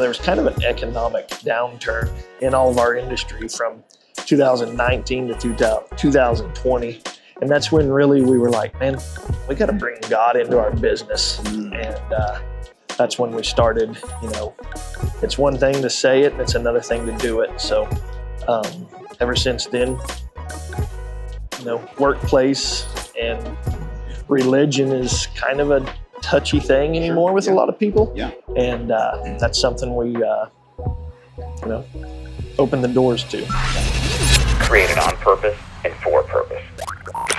there was kind of an economic downturn in all of our industry from 2019 to 2020. And that's when really we were like, man, we got to bring God into our business. And that's when we started, it's one thing to say it and it's another thing to do it. So ever since then, workplace and religion is kind of a touchy thing anymore with a lot of people. Yeah. And that's something we, open the doors to. Created on purpose and for purpose.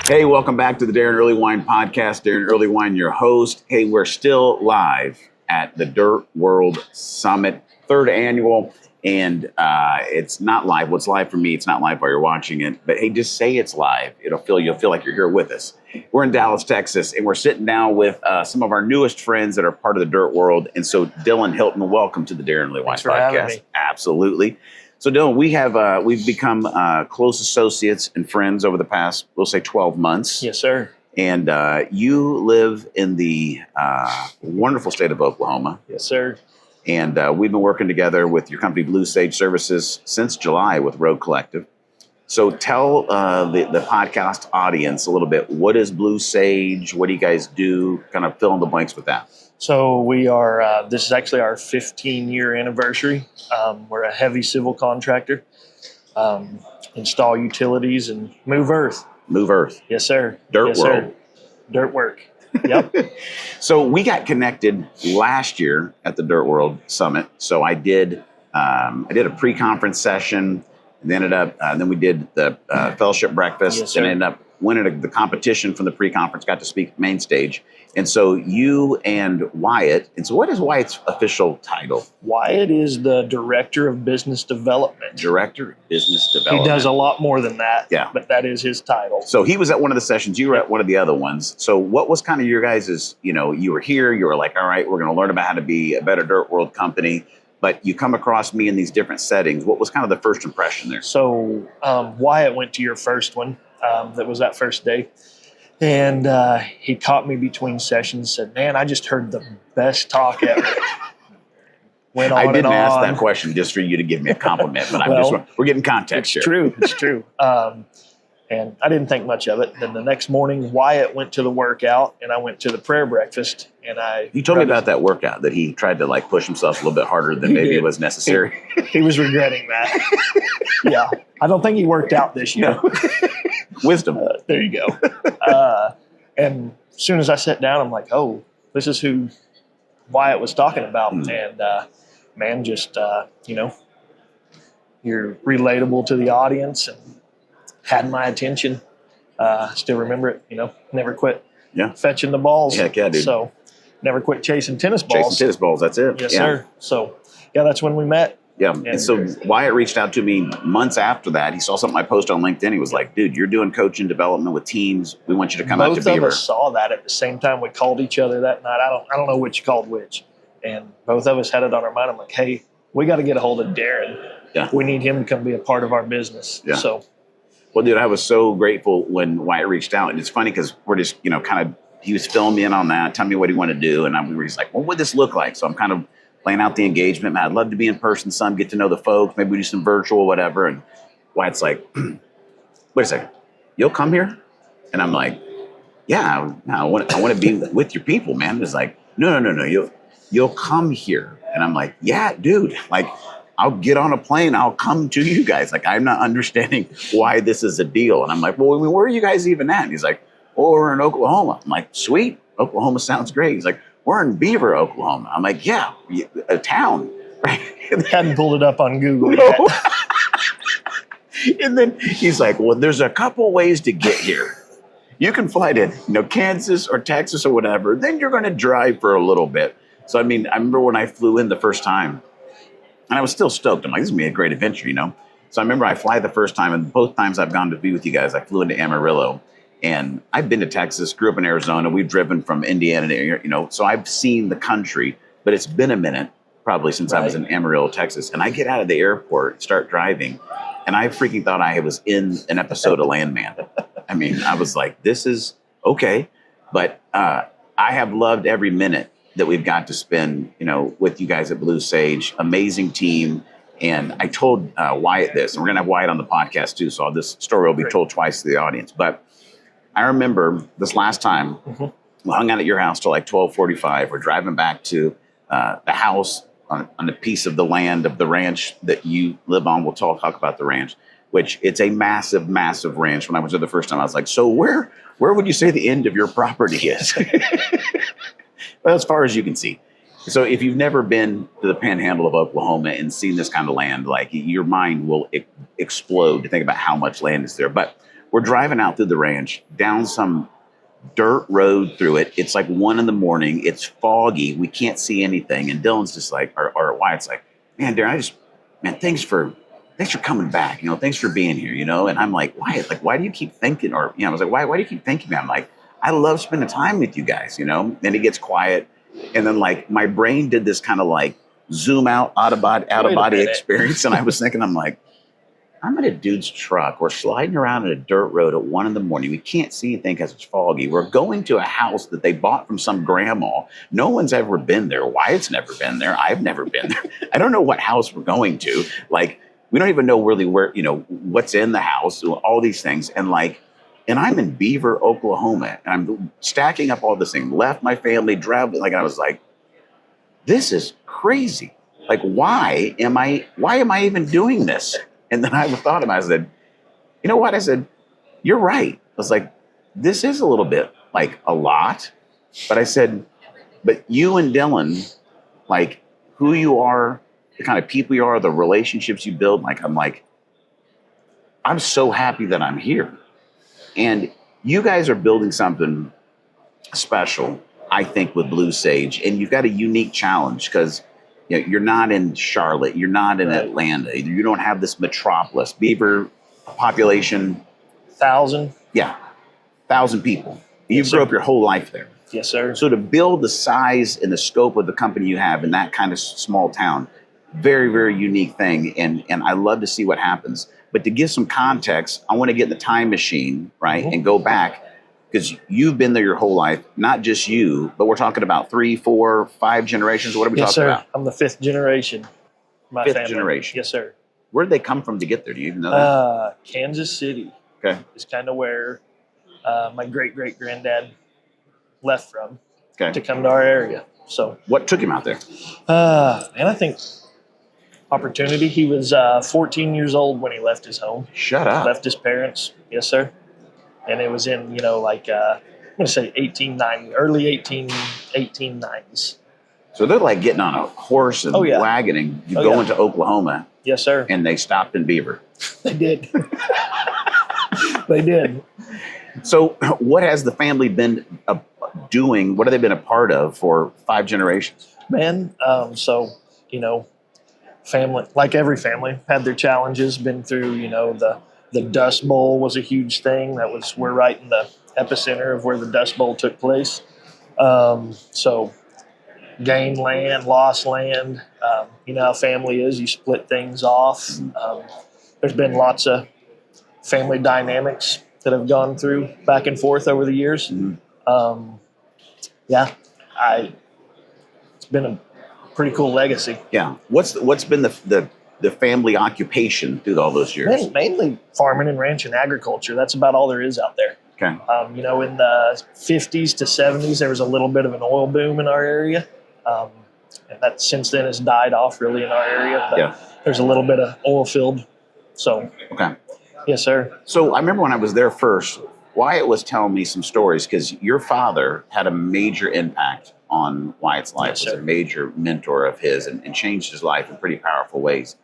Hey, welcome back to the Darren Earlywine podcast. Darren Earlywine, your host. Hey, we're still live at the Dirt World Summit, 3rd annual. And it's not live. What's live for me, it's not live while you're watching it. But hey, just say it's live. You'll feel like you're here with us. We're in Dallas, Texas, and we're sitting down with some of our newest friends that are part of the Dirt World. And so, Dillon Hilton, welcome to the Darren Earlywine podcast. Absolutely. So, Dillon, we've become close associates and friends over the past, we'll say, 12 months. Yes, sir. And you live in the wonderful state of Oklahoma. Yes, sir. And we've been working together with your company, Blue Sage Services, since July with Road Collective. So tell the podcast audience a little bit, what is Blue Sage? What do you guys do? Kind of fill in the blanks with that. So we are, this is actually our 15-year anniversary. We're a heavy civil contractor, install utilities and move earth. Move earth. Yes, sir. Dirt yes, world. Sir. Dirt work. Yep. So we got connected last year at the Dirt World Summit. So I did a pre-conference session, and then we did the fellowship breakfast, yes, and ended up winning the competition from the pre-conference. Got to speak main stage, and so you and Wyatt. And so, what is Wyatt's official title? Wyatt is the Director of Business Development. Director of Business Development. He does a lot more than that. Yeah, but that is his title. So he was at one of the sessions. You were at one of the other ones. So what was kind of your guys'? You were here. You were like, all right, we're going to learn about how to be a better Dirt World company. But you come across me in these different settings. What was kind of the first impression there? So Wyatt went to your first one. That was that first day. And he caught me between sessions, said, man, I just heard the best talk ever. Went on I didn't and ask on. that question just for you to give me a compliment, but we're getting context it's here. It's true. And I didn't think much of it. Then the next morning, Wyatt went to the workout, and I went to the prayer breakfast. And You told me about that workout, that he tried to push himself a little bit harder than maybe was necessary. He was regretting that. Yeah. I don't think he worked out this year. No. Wisdom. There you go. And as soon as I sat down, I'm like, oh, this is who Wyatt was talking about. And, man, just, you're relatable to the audience and had my attention. Still remember it, never quit fetching the balls. Heck yeah, dude. So never quit chasing tennis balls. Chasing tennis balls, that's it. Yes, sir. So, that's when we met. Yeah, and so Wyatt reached out to me months after that. He saw something I posted on LinkedIn. He was like, dude, you're doing coaching development with teams. We want you to come out to Beaver. Both of us saw that at the same time. We called each other that night. I don't know which called which. And both of us had it on our mind. I'm like, hey, we got to get a hold of Darren. Yeah. We need him to come be a part of our business. Yeah. So, well, dude, I was so grateful when Wyatt reached out. And it's funny because we're just, he was filling me in on that, telling me what he wanted to do. And we were just like, well, what would this look like? So I'm kind of laying out the engagement. Man, I'd love to be in person some, get to know the folks. Maybe we do some virtual, whatever. And Wyatt's like, wait a second, you'll come here? And I'm like, yeah, I want to be with your people, man. It's like, no, you'll come here. And I'm like, yeah, dude, I'll get on a plane. I'll come to you guys. I'm not understanding why this is a deal. And I'm like, well, where are you guys even at? And he's like, oh, we're in Oklahoma. I'm like, sweet. Oklahoma sounds great. He's like, we're in Beaver, Oklahoma. I'm like, yeah, a town. Right? hadn't pulled it up on Google yet. yet. And then he's like, well, there's a couple ways to get here. You can fly to Kansas or Texas or whatever. Then you're going to drive for a little bit. So, I remember when I flew in the first time, and I was still stoked. I'm like, this is going to be a great adventure, So I remember I fly the first time, and both times I've gone to be with you guys, I flew into Amarillo. And I've been to Texas, grew up in Arizona. We've driven from Indiana, so I've seen the country. But it's been a minute, probably, since I was in Amarillo, Texas. And I get out of the airport, start driving, and I freaking thought I was in an episode of Landman. I was like, this is okay. But I have loved every minute that we've got to spend, with you guys at Blue Sage. Amazing team. And I told Wyatt this, and we're going to have Wyatt on the podcast too, so this story will be told twice to the audience. But I remember this last time, we hung out at your house till like 12:45. We're driving back to the house on a piece of the land of the ranch that you live on. We'll talk about the ranch, which it's a massive, massive ranch. When I was there the first time, I was like, so where would you say the end of your property is? Well, as far as you can see. So if you've never been to the panhandle of Oklahoma and seen this kind of land, like your mind will explode to think about how much land is there. But we're driving out through the ranch, down some dirt road through it. It's like 1 a.m. It's foggy. We can't see anything. And Dillon's just like, or Wyatt's like, man, Darren, thanks for coming back. Thanks for being here, And I'm like, Wyatt, like, why do you keep thinking? Or, I was like, why do you keep thinking, man? I'm like, I love spending time with you guys, And it gets quiet. And then like my brain did this kind of like zoom out of body experience. And I was thinking, I'm like, I'm in a dude's truck. We're sliding around in a dirt road at 1 a.m. We can't see anything because it's foggy. We're going to a house that they bought from some grandma. No one's ever been there. Wyatt's never been there. I've never been there. I don't know what house we're going to. Like, we don't even know really where, what's in the house, all these things. And I'm in Beaver, Oklahoma, and I'm stacking up all this thing. Left my family, drove, I was like, this is crazy. Like, why am I even doing this? And then I thought about it. I said, you know what? I said, you're right. I was like, this is a little bit like a lot. But I said, but you and Dillon, like who you are, the kind of people you are, the relationships you build, I'm so happy that I'm here. And you guys are building something special, I think, with Blue Sage. And you've got a unique challenge because you're not in Charlotte. You're not in Atlanta. You don't have this metropolis. Beaver population. 1,000. Yeah, 1,000 people. You grew up your whole life there. Yes, sir. So to build the size and the scope of the company you have in that kind of small town, very, very unique thing. And I love to see what happens. But to give some context, I want to get in the time machine, right, and go back because you've been there your whole life, not just you, but we're talking about 3, 4, 5 generations. What are we talking about? I'm the 5th generation. My Fifth family. generation. Yes, sir. Where did they come from to get there? Do you even know that? Kansas City. Okay. Is kind of where my great-great-granddad left from to come to our area. So what took him out there? And I think opportunity. He was 14 years old when he left his home. Shut up. Left his parents. Yes, sir. And it was in, I'm going to say 1890, early 1890s. So they're like getting on a horse and wagon and going to Oklahoma. Yes, sir. And they stopped in Beaver. They did. They did. So what has the family been doing? What have they been a part of for 5 generations? Man, family, like every family, had their challenges, been through, the Dust Bowl was a huge thing. We're right in the epicenter of where the Dust Bowl took place. So gained land, lost land. How family is, you split things off. There's been lots of family dynamics that have gone through back and forth over the years. Mm-hmm. It's been a pretty cool legacy. Yeah. What's been the family occupation through all those years? Mainly farming and ranch and agriculture. That's about all there is out there. Okay. In the 50s to 70s, there was a little bit of an oil boom in our area. And that since then has died off really in our area. But there's a little bit of oil field. So. Okay. Yes, sir. So I remember when I was there first, Wyatt was telling me some stories because your father had a major impact on Wyatt's life, was a major mentor of his and changed his life in pretty powerful ways.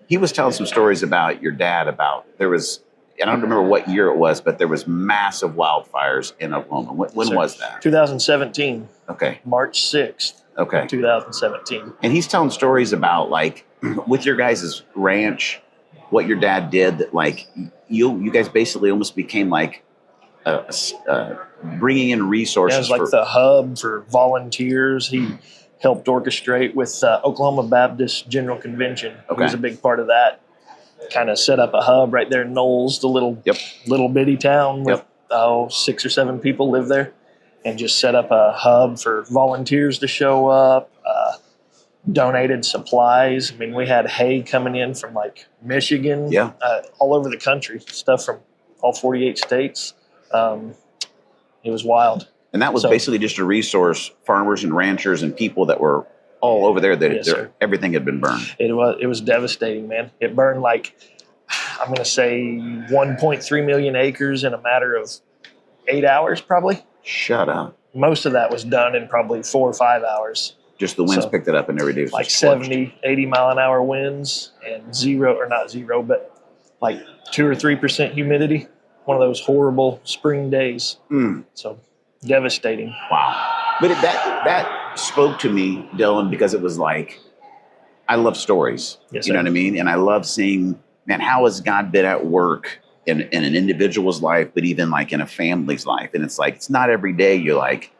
He was telling some stories about your dad there was, I don't remember what year it was, but there was massive wildfires in Oklahoma. When was that? 2017. Okay. March 6th. Okay. 2017. And he's telling stories about with your guys' ranch, what your dad did, that you guys basically almost became bringing in resources. Yeah, it was the hub for volunteers. He helped orchestrate with Oklahoma Baptist General Convention. Okay. He was a big part of that. Kind of set up a hub right there in Knowles, the little bitty town with 6 or 7 people live there. and just set up a hub for volunteers to show up, donated supplies. I mean, we had hay coming in from like Michigan, all over the country, stuff from all 48 states. It was wild. And that was basically just to resource farmers and ranchers and people that were all over there that everything had been burned. It was devastating, man. It burned like, I'm going to say 1.3 million acres in a matter of 8 hours, probably. Shut up. Most of that was done in probably 4 or 5 hours. Just the winds picked it up and every day was like 70, 80 mile an hour winds and not zero, but like 2 or 3% humidity. One of those horrible spring days. So devastating. Wow. But that spoke to me, Dillon, because it was like, I love stories. Yes, you know what I mean? And I love seeing, man, how has God been at work in an individual's life, but even like in a family's life? And it's like, it's not every day you're like,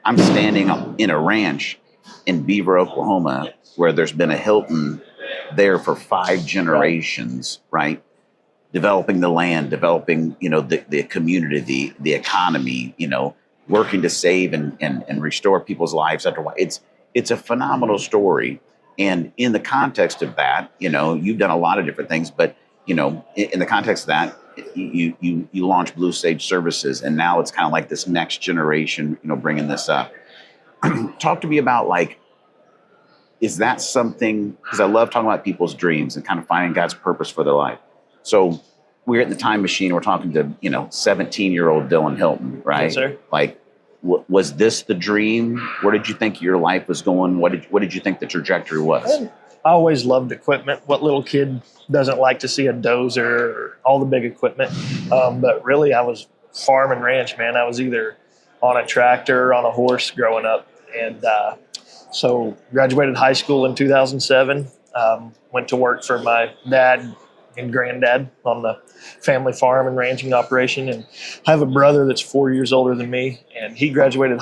I'm standing in a ranch in Beaver, Oklahoma, where there's been a Hilton there for 5 generations, right? Developing the land, developing, the community, the economy, working to save and restore people's lives after what it's a phenomenal story. And in the context of that, you've done a lot of different things, but in the context of that, you launched Blue Sage Services, and now it's kind of like this next generation, bringing this up. Talk to me about is that something, because I love talking about people's dreams and kind of finding God's purpose for their life. So we're in the time machine. We're talking to, 17-year-old Dillon Hilton, right? Yes, sir. Was this the dream? Where did you think your life was going? What did you think the trajectory was? I always loved equipment. What little kid doesn't like to see a dozer or all the big equipment? But really, I was farm and ranch, man. I was either on a tractor or on a horse growing up. And so graduated high school in 2007, went to work for my dad and granddad on the family farm and ranching operation. And I have a brother that's 4 years older than me, and he graduated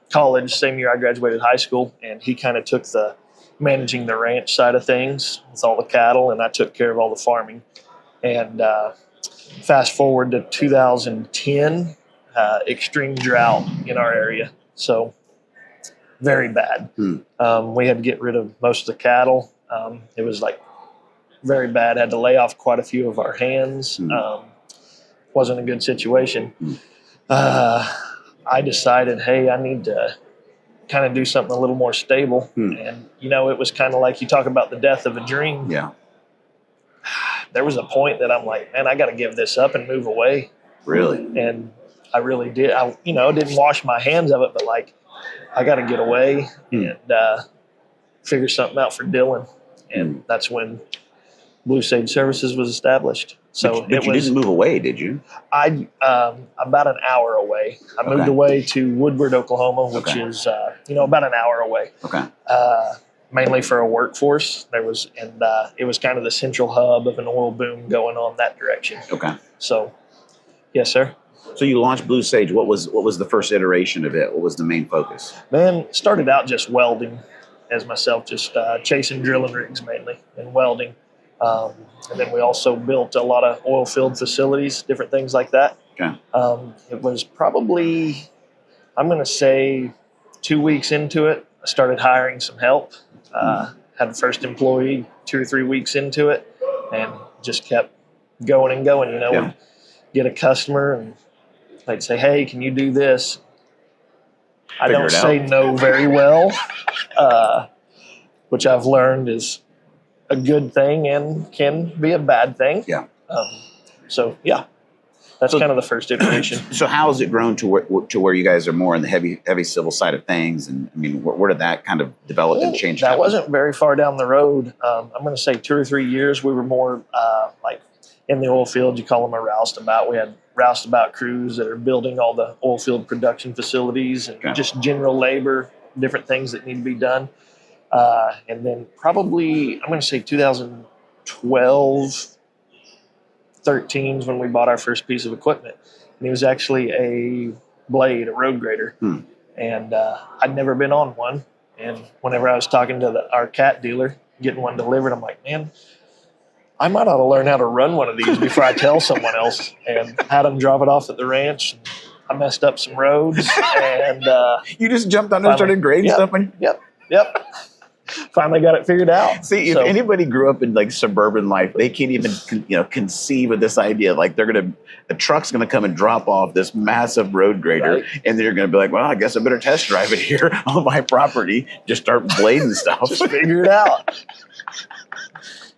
college same year I graduated high school, and he kind of took the managing the ranch side of things with all the cattle, and I took care of all the farming. And fast forward to 2010, extreme drought in our area. So very bad. We had to get rid of most of the cattle. It was like very bad. Had to lay off quite a few of our hands. Wasn't a good situation. I decided, hey, I need to kind of do something a little more stable. And, it was kind of like you talk about the death of a dream. Yeah. There was a point that I'm like, man, I got to give this up and move away. Really? And I really did. I, didn't wash my hands of it, but I got to get away and figure something out for Dillon. And that's when Blue Sage Services was established. So but you didn't move away, did you? I about an hour away. I moved away to Woodward, Oklahoma, which is about an hour away. Okay. Mainly for a workforce. It was kind of the central hub of an oil boom going on that direction. Okay. So, yes, sir. So you launched Blue Sage. What was the first iteration of it? What was the main focus? Man, started out just welding as myself, just chasing drilling rigs mainly and welding. And then we also built a lot of oil field facilities, different things like that. Okay. It was probably, I'm going to say 2 weeks into it, I started hiring some help. Had the first employee 2 or 3 weeks into it and just kept going and going. We'd get a customer and they'd say, hey, can you do this? I don't say no very well, which I've learned is a good thing and can be a bad thing. Yeah. That's kind of the first iteration. So how has it grown to where you guys are more in the heavy civil side of things? And I mean, where did that kind of develop and change? That wasn't very far down the road. I'm going to say 2 or 3 years. We were more like in the oil field. You call them a roustabout. We had roustabout crews that are building all the oil field production facilities and just general labor, different things that need to be done. And then probably, I'm going to say 2012, 13 is when we bought our first piece of equipment. And it was actually a blade, a road grader. And I'd never been on one. And whenever I was talking to our cat dealer, getting one delivered, I'm like, man, I might ought to learn how to run one of these before I tell someone else. And had them drop it off at the ranch. I messed up some roads, and You just jumped on there and started grading yep, stuff. Yep. Finally got it figured out. See, if anybody grew up in like suburban life, they can't even conceive of this idea. Like a truck's gonna come and drop off this massive road grader, right. and then you're gonna be like, well, I guess I better test drive it here on my property. Just start blading stuff. Just figure it out.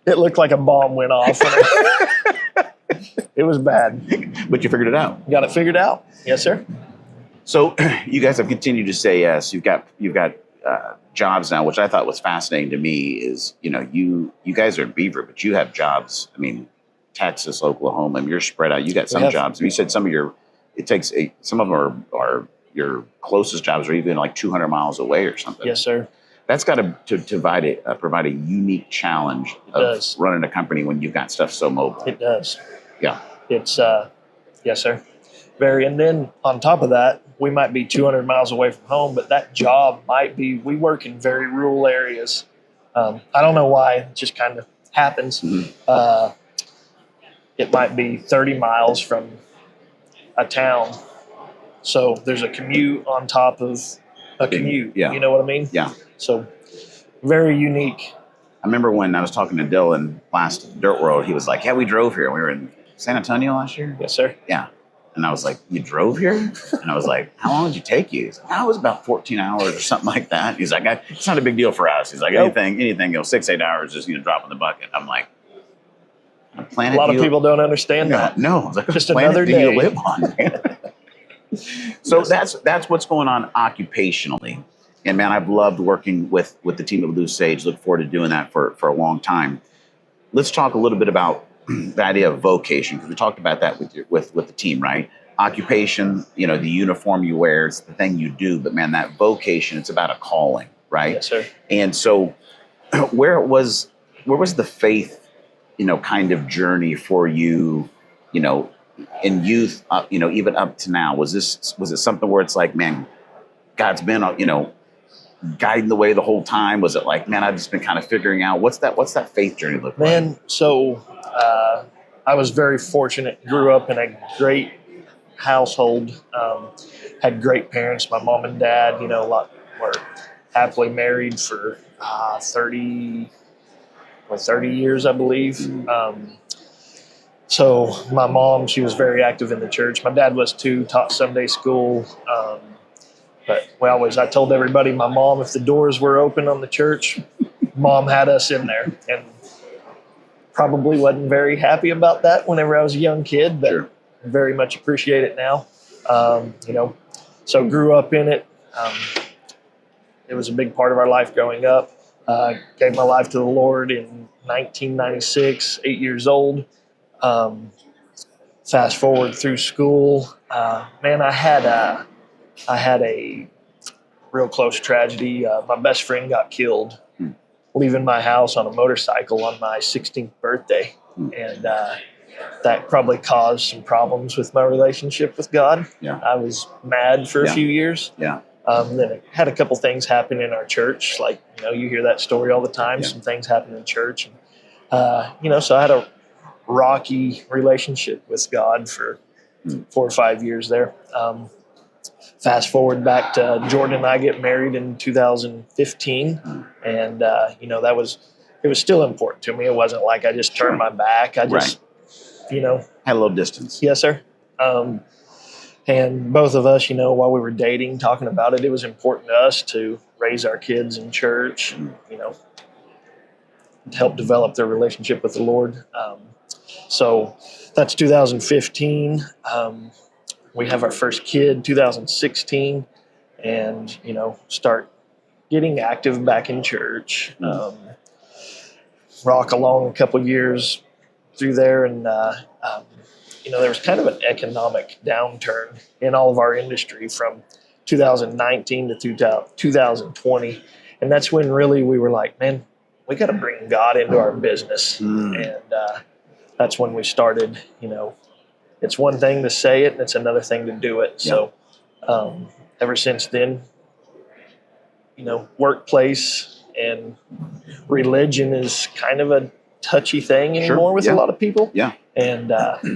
It looked like a bomb went off. It was bad. But you figured it out. Got it figured out. Yes, sir. So you guys have continued to say yes. You've got jobs now, which I thought was fascinating to me. Is you guys are in Beaver, but you have jobs. I mean, Texas, Oklahoma. You're spread out. You got some jobs. You said some of them are your closest jobs are even like 200 miles away or something. Yes, sir. That's got to provide a unique challenge of running a company when you've got stuff so mobile. It does. Yeah. It's yes, sir. Very. And then on top of that, we might be 200 miles away from home, but that job might be. We work in very rural areas. I don't know why. It just kind of happens. Mm-hmm. It might be 30 miles from a town, so there's a commute on top of a commute. Yeah. You know what I mean? Yeah. So very unique. I remember when I was talking to Dillon last Dirt World, he was like, yeah, we drove here. We were in San Antonio last year. Yes, sir. Yeah. And I was like, you drove here? And I was like, how long did you take you? He's like, it was about 14 hours or something like that. He's like, it's not a big deal for us. He's like, anything, 6-8 hours, just drop in the bucket. I'm like, a lot of people don't understand that. No. I was like, just another day you live on, man. So that's what's going on occupationally. And man, I've loved working with the team at Blue Sage. Look forward to doing that for a long time. Let's talk a little bit about the idea of vocation, because we talked about that with the team, right? Occupation, the uniform you wear, it's the thing you do. But man, that vocation, it's about a calling, right? Yes, sir. And so, where was the faith, kind of journey for you, in youth, even up to now? Was it something where it's like, man, God's been, guiding the way the whole time? Was it like, man, I've just been kind of figuring out what's that faith journey look like? Man, so I was very fortunate. Grew up in a great household. Had great parents. My mom and dad, were happily married for 30 years, I believe. So my mom, she was very active in the church. My dad was too. Taught Sunday school. But I told everybody, my mom, if the doors were open on the church, mom had us in there. And probably wasn't very happy about that whenever I was a young kid, but sure. Very much appreciate it now. So grew up in it. It was a big part of our life growing up. Gave my life to the Lord in 1996, 8 years old. Fast forward through school. Man, I had a real close tragedy. My best friend got killed leaving my house on a motorcycle on my 16th birthday. And that probably caused some problems with my relationship with God. Yeah. I was mad for a few years. Yeah. Then it had a couple things happen in our church. Like, you hear that story all the time. Yeah. Some things happen in church. And, so I had a rocky relationship with God for 4 or 5 years there. Fast forward back to Jordan and I get married in 2015. And, it was still important to me. It wasn't like I just turned my back. I just, had a little distance. Yes, sir. And both of us, while we were dating, talking about it, it was important to us to raise our kids in church, and, to help develop their relationship with the Lord. So that's 2015. We have our first kid, 2016, and, start getting active back in church. Rock along a couple years through there, and there was kind of an economic downturn in all of our industry from 2019 to 2020, and that's when really we were like, man, we got to bring God into our business, and that's when we started. It's one thing to say it, and it's another thing to do it. So ever since then, workplace and religion is kind of a touchy thing anymore with a lot of people. Yeah. And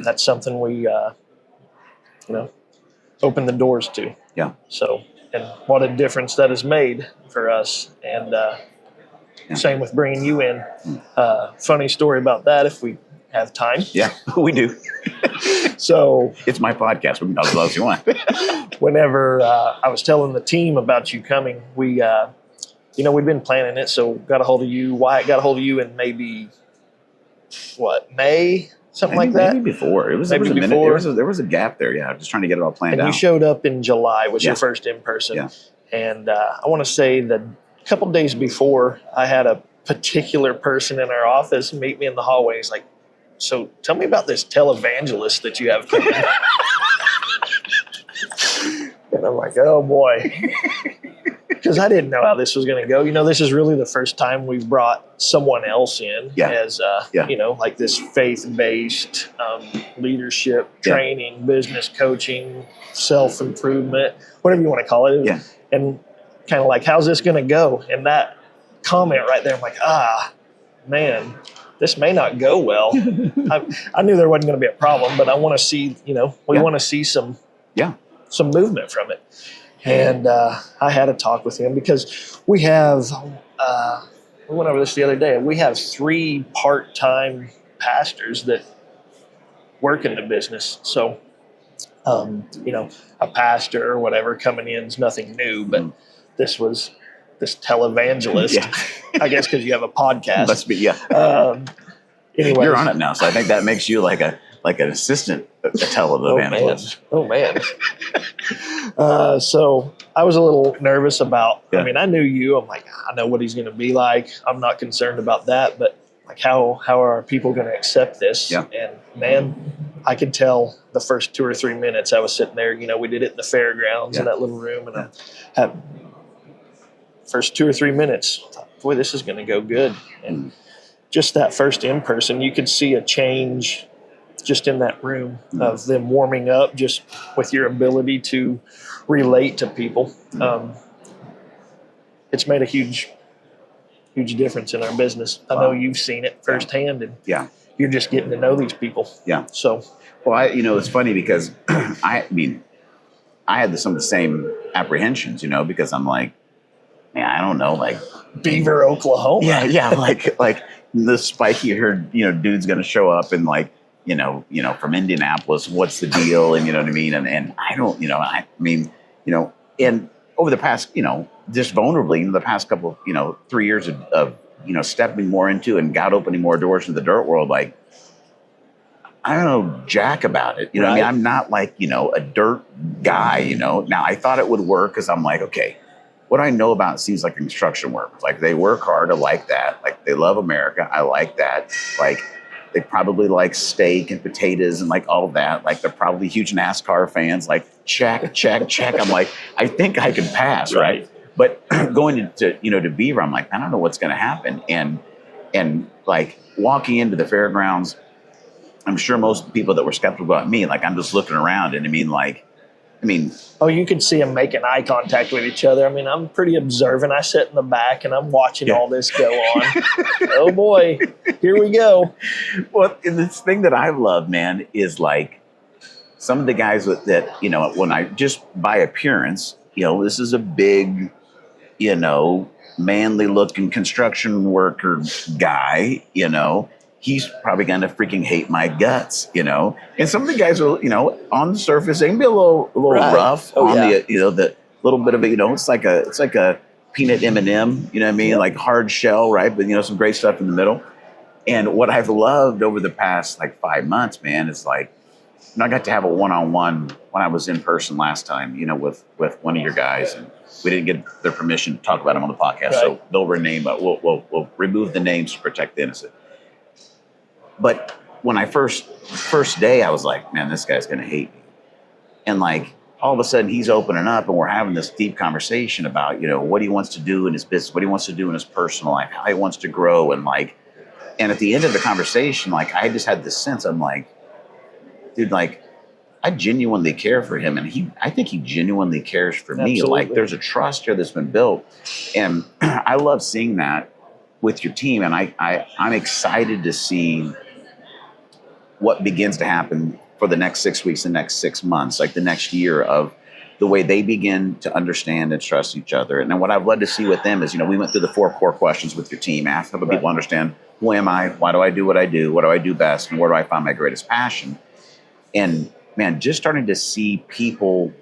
that's something we, opened the doors to. Yeah. So, and what a difference that has made for us. And same with bringing you in. Funny story about that if we have time. Yeah, we do. So it's my podcast. We can talk as long as you want. Whenever I was telling the team about you coming, we, we'd been planning it. So got a hold of you. Wyatt got a hold of you in maybe, May? Something like that? Maybe before. There was a minute. There was a gap there. Yeah, just trying to get it all planned out. And you showed up in July, was your first in-person. Yeah. And I want to say that a couple of days before, I had a particular person in our office meet me in the hallway. He's like, so tell me about this televangelist that you have coming. And I'm like, oh boy. Because I didn't know how this was going to go. This is really the first time we've brought someone else in as, like this faith-based leadership, training, business coaching, self-improvement, whatever you want to call it. Yeah. And kind of like, how's this going to go? And that comment right there, I'm like, man, this may not go well. I knew there wasn't going to be a problem, but I want to see, we want to see some movement from it. And I had a talk with him because we have, we went over this the other day, we have 3 part-time pastors that work in the business. So, a pastor or whatever coming in is nothing new, but this televangelist, I guess because you have a podcast. Must be, Anyway, you're on it now, so I think that makes you like an assistant televangelist. Oh man. So I was a little nervous about. I mean, I knew you. I'm like, I know what he's going to be like. I'm not concerned about that, but like, how are people going to accept this? Yeah. And man, I could tell the first 2 or 3 minutes I was sitting there. We did it in the fairgrounds in that little room, and I had first 2 or 3 minutes. I thought, boy, this is going to go good. And just that first in person, you could see a change just in that room of them warming up, just with your ability to relate to people. It's made a huge difference in our business. I know you've seen it firsthand, and you're just getting to know these people. Yeah. So, well, it's funny because I had some of the same apprehensions, because I'm like, man, I don't know, like Beaver, Oklahoma. Yeah, like the spiky herd, dude's going to show up and like, from Indianapolis, what's the deal? And you know what I mean? And I don't, and over the past, just vulnerably, the past couple, 3 years of stepping more into and God opening more doors in the dirt world, like, I don't know jack about it. You know what I mean? I'm not like, a dirt guy, Now I thought it would work because I'm like, okay, what I know about it seems like construction work. Like they work hard. I like that. Like they love America. I like that. Like they probably like steak and potatoes and like all of that. Like they're probably huge NASCAR fans. Like check. I'm like, I think I can pass, right? But going to Beaver, I'm like, I don't know what's going to happen. And like walking into the fairgrounds, I'm sure most people that were skeptical about me, like I'm just looking around and oh, you could see them making eye contact with each other. I mean, I'm pretty observant. I sit in the back and I'm watching all this go on. Oh boy, here we go. Well, this thing that I love, man, is like some of the guys that, when I just by appearance, this is a big, manly looking construction worker guy, he's probably going to freaking hate my guts, And some of the guys are, on the surface, they can be a little rough on the, the little bit of it, it's like a peanut M&M, you know what I mean? Like hard shell, right? But, some great stuff in the middle. And what I've loved over the past 5 months, man, is like, I got to have a one-on-one when I was in person last time, with one of your guys, and we didn't get their permission to talk about him on the podcast. So they'll rename, we'll remove the names to protect the innocent. But when I first day, I was like, man, this guy's going to hate me. And like, all of a sudden he's opening up and we're having this deep conversation about, what he wants to do in his business, what he wants to do in his personal life, how he wants to grow. And at the end of the conversation, I just had this sense, I'm like, dude, I genuinely care for him. And I think he genuinely cares for me. Like there's a trust here that's been built. And I love seeing that with your team. And I'm excited to see what begins to happen for the next 6 weeks, the next 6 months, like the next year, of the way they begin to understand and trust each other. And then what I'd love to see with them is, we went through the 4 core questions with your team, ask other people understand, who am I? Why do I do what I do? What do I do best? And where do I find my greatest passion? And man, just starting to see people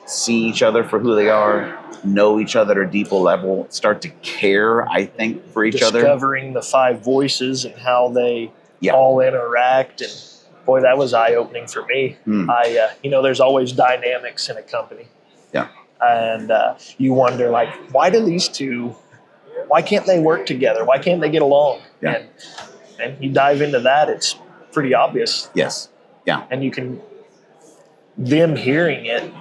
see each other for who they are, know each other at a deeper level, start to care, I think, for each other. Discovering the 5 voices and how they all interact. And boy, that was eye-opening for me. There's always dynamics in a company. Yeah. And you wonder, like, why can't they work together? Why can't they get along? Yeah. And you dive into that, it's pretty obvious. Yes. Yeah. And them hearing it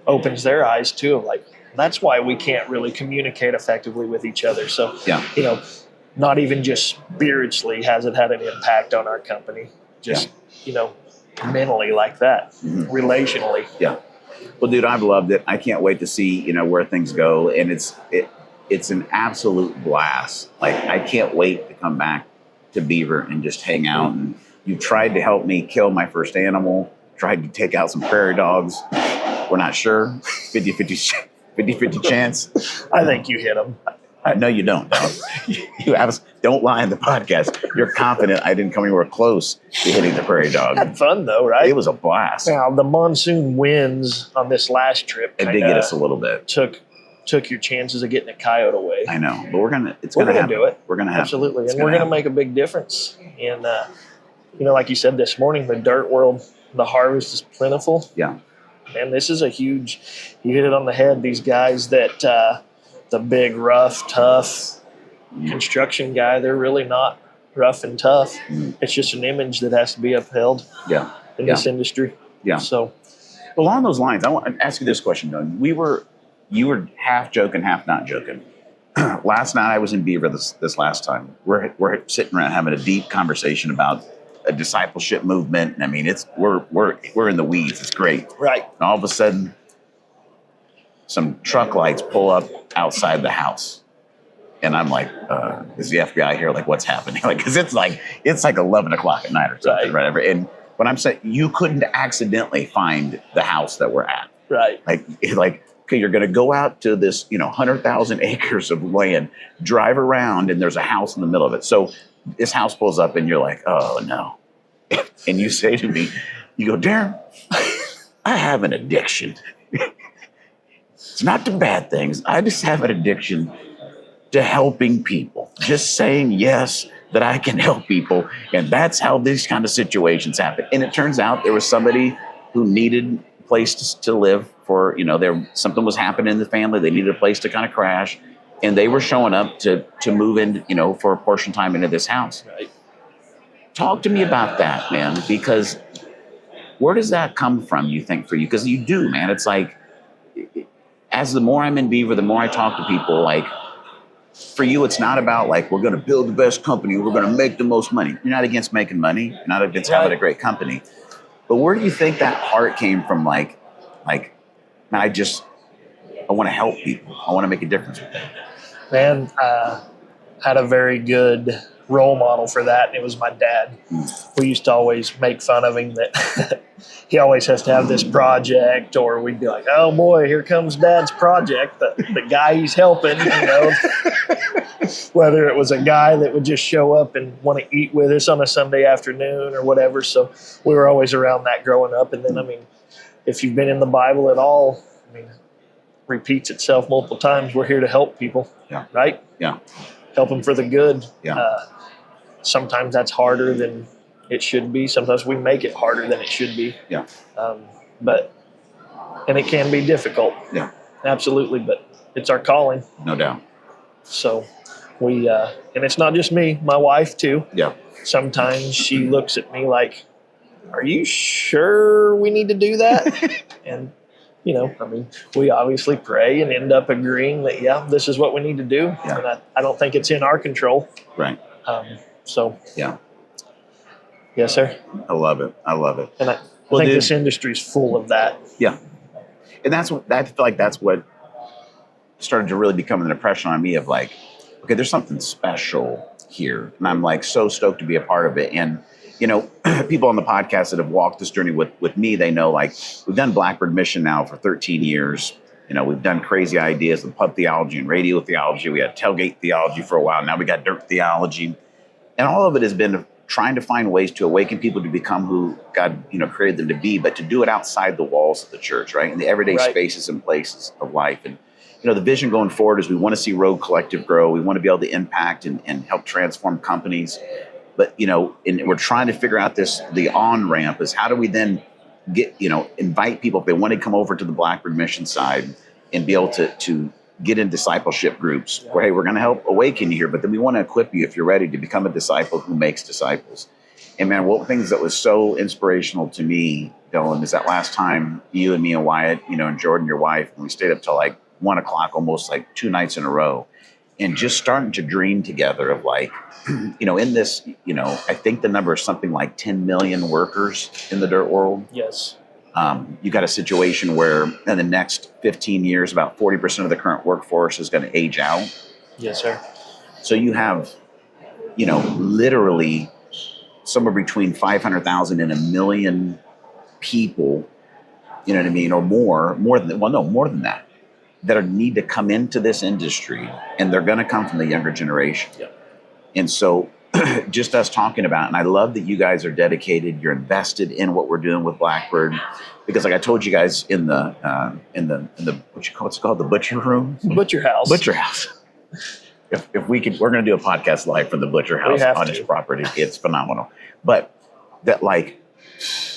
opens their eyes too. Like, that's why we can't really communicate effectively with each other. So, not even just spiritually has it had an impact on our company, just, mentally like that, relationally. Yeah. Well, dude, I've loved it. I can't wait to see, where things go. And it's an absolute blast. Like, I can't wait to come back to Beaver and just hang out. And you tried to help me kill my first animal, tried to take out some prairie dogs. We're not sure. 50-50 chance. I think you hit them. No, you don't. Don't lie in the podcast. You're confident I didn't come anywhere close to hitting the prairie dog. Had fun though, right? It was a blast. Now, the monsoon winds on this last trip it did get us a little bit. Took your chances of getting a coyote away. I know, but we're gonna do it. We're gonna have absolutely, and we're gonna make a big difference. And like you said this morning, the dirt world, the harvest is plentiful. Yeah. And this is you hit it on the head. These guys that, the big, rough, tough construction guy, they're really not rough and tough. It's just an image that has to be upheld in this industry. Yeah. So, along those lines, I want to ask you this question, Doug. You were half joking, half not joking. Last night I was in Beaver this last time. We're sitting around having a deep conversation about a discipleship movement. I mean, we're in the weeds. It's great. Right. And all of a sudden, some truck lights pull up outside the house, and I'm like, "Is the FBI here? Like, what's happening?" Like, because it's like 11 o'clock at night or something, right? And when I'm saying you couldn't accidentally find the house that we're at, right? Like, okay, you're going to go out to this, 100,000 acres of land, drive around, and there's a house in the middle of it. So this house pulls up and you're like, oh no. And you say to me, you go, Darren, I have an addiction. It's not to bad things. I just have an addiction to helping people. Just saying yes, that I can help people. And that's how these kind of situations happen. And it turns out there was somebody who needed a place to live for, something was happening in the family. They needed a place to kind of crash. And they were showing up to move in, for a portion of time into this house. Right. Talk to me about that, man, because where does that come from, you think, for you? Because you do, man. It's like, as the more I'm in Beaver, the more I talk to people, like, for you, it's not about, like, we're going to build the best company. We're going to make the most money. You're not against making money. You're not against having a great company. But where do you think that heart came from, like, man, I want to help people. I want to make a difference with them. Man, had a very good role model for that, and it was my dad. We used to always make fun of him that he always has to have this project, or we'd be like, oh boy, here comes Dad's project, the guy he's helping, whether it was a guy that would just show up and want to eat with us on a Sunday afternoon or whatever. So we were always around that growing up. And then, if you've been in the Bible at all, repeats itself multiple times. We're here to help people, right? Yeah. Help them for the good. Yeah. Sometimes that's harder than it should be. Sometimes we make it harder than it should be. Yeah. And it can be difficult. Yeah. Absolutely. But it's our calling. No doubt. So we, and it's not just me, my wife too. Yeah. Sometimes she looks at me like, are you sure we need to do that? And we obviously pray and end up agreeing that, this is what we need to do. Yeah. And I don't think it's in our control. Right. Yeah. Yes, sir. I love it. And I think this industry is full of that. Yeah. And I feel like that's what started to really become an impression on me of like, okay, there's something special here. And I'm like so stoked to be a part of it. And you know, people on the podcast that have walked this journey with me, they know, like, we've done Blackbird Mission now for 13 years. You know, we've done crazy ideas with pub theology and radio theology. We had tailgate theology for a while. Now we got dirt theology. And all of it has been trying to find ways to awaken people to become who God, you know, created them to be, but to do it outside the walls of the church, right? In the everyday spaces and places of life. And, you know, the vision going forward is we want to see Road Collective grow. We want to be able to impact and help transform companies. But, you know, and we're trying to figure out the on-ramp is how do we then get, you know, invite people if they want to come over to the Blackbird Mission side and be able to get in discipleship groups where, hey, we're going to help awaken you here, but then we want to equip you if you're ready to become a disciple who makes disciples. And man, one of the things that was so inspirational to me, Dillon, is that last time you and me and Wyatt, you know, and Jordan, your wife, and we stayed up till like 1 o'clock, almost like 2 nights in a row, and just starting to dream together of like, you know, in this, you know, I think the number is something like 10 million workers in the dirt world. Yes. You got a situation where in the next 15 years, about 40% of the current workforce is going to age out. Yes, sir. So you have, you know, literally somewhere between 500,000 and 1 million people, you know what I mean, or more than that need to come into this industry, and they're going to come from the younger generation. Yep. And so just us talking about it, and I love that you guys are dedicated, you're invested in what we're doing with Blackbird, because like I told you guys in the what's it called, the butcher room? Butcher house. Butcher house. If we could, we're going to do a podcast live from the butcher house on his property. It's phenomenal. But that, like,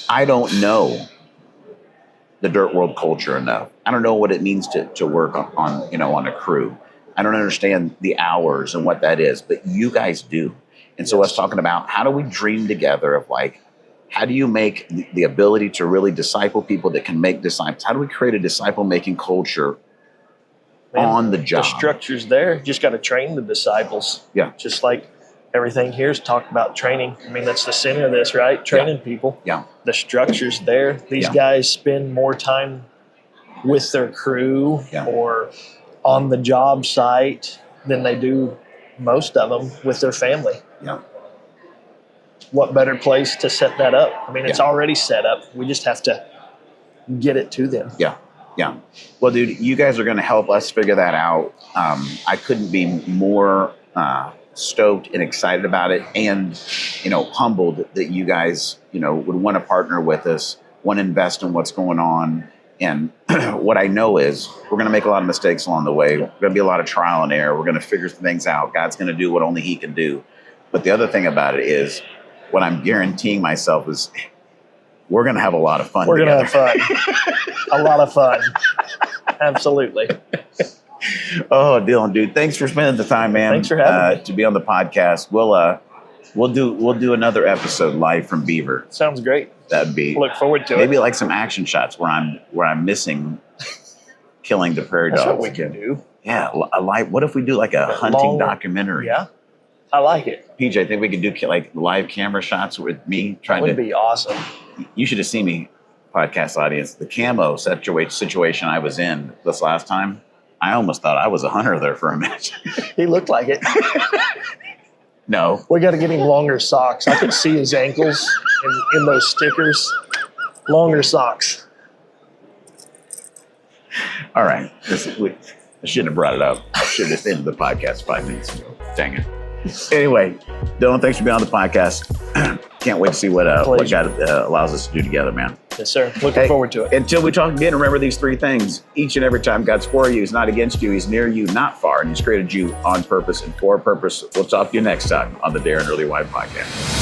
I don't know the dirt world culture enough. I don't know what it means to work on, you know, on a crew. I don't understand the hours and what that is, but you guys do. And so us talking about how do we dream together of like, how do you make the ability to really disciple people that can make disciples? How do we create a disciple-making culture on the job? The structure's there. Just got to train the disciples. Yeah. Just like everything here is talked about training. I mean, that's the center of this, right? Training people. Yeah. The structure's there. These guys spend more time with their crew or on the job site than they do, most of them, with their family. Yeah. What better place to set that up? I mean, it's already set up. We just have to get it to them. Yeah. Yeah. Well, dude, you guys are going to help us figure that out. I couldn't be more stoked and excited about it, and, you know, humbled that you guys, you know, would want to partner with us, want to invest in what's going on. And what I know is we're going to make a lot of mistakes along the way. We're going to be a lot of trial and error. We're going to figure things out. God's going to do what only he can do. But the other thing about it is what I'm guaranteeing myself is we're going to have a lot of fun. We're going to have fun. A lot of fun. Absolutely. Oh, Dillon, dude, thanks for spending the time, man. Thanks for having me. To be on the podcast. We'll do another episode live from Beaver. Sounds great. That'd be. Look forward to it. Maybe like some action shots where I'm missing killing the prairie dogs. That's what we can do. Yeah, what if we do like a hunting documentary? Yeah, I like it. PJ, I think we could do like live camera shots with me trying to. Would be awesome. You should have seen me, podcast audience. The camo situation I was in this last time, I almost thought I was a hunter there for a minute. He looked like it. No. We got to get him longer socks. I could see his ankles in those stickers. Longer socks. All right. I shouldn't have brought it up. I should have ended the podcast 5 minutes ago. Dang it. Anyway, Dillon, thanks for being on the podcast. Can't wait to see what God allows us to do together, man. Yes, sir. Looking forward to it. Until we talk again, remember these 3 things. Each and every time God's for you, he's not against you. He's near you, not far. And he's created you on purpose and for a purpose. We'll talk to you next time on the Darren Early Wide Podcast.